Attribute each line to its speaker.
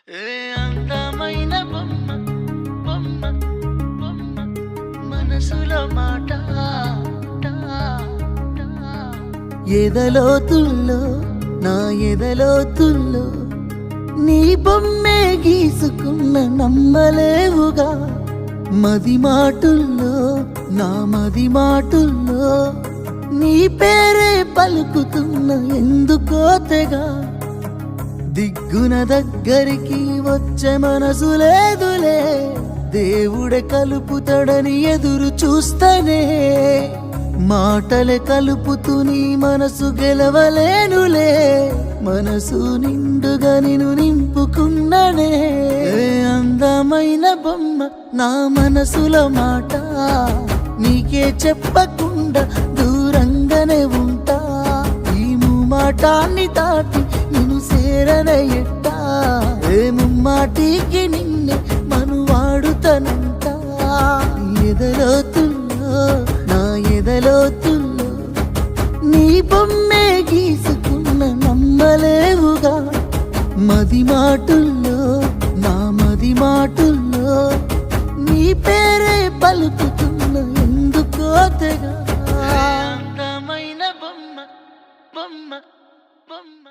Speaker 1: ఏ అందమైన బొమ్మ బొమ్మ బొమ్మ మనసులో మాట ఎదలోతుల్లో నా ఎదలోతుల్లో నీ బొమ్మే గీసుకున్న నమ్మలేవుగా మది మాటుల్లో నా మది మాటుల్లో నీ పేరే పలుకుతున్న ఎందుకో తెగా దిగ్గున దగ్గరికి వచ్చే మనసు లేదులే దేవుడే కలుపుతాడని ఎదురు చూస్తేనే మాటలే కలుపుతూ నీ మనసు గెలవలేనులే మనసు నిండుగా నిన్ను నింపుకున్ననే అందమైన బొమ్మ నా మనసులో మాట నీకే చెప్పకుండా దూరంగానే ఉంటా ఈ మాటాన్ని దాటి నిన్ను సేరనే ఎట్టా ముమ్మాటికి నిన్నే మనువాడుతనంట ఎదలోతుల్లో నా ఎదలోతుల్లో నీ బొమ్మే గీసుకున్న నమ్మలేవుగా మది మాటుల్లో నా మది మాటుల్లో నీ పేరే పలుకుతున్న ఎందుకో తెగా అందమైన బొమ్మ బొమ్మ బొమ్మ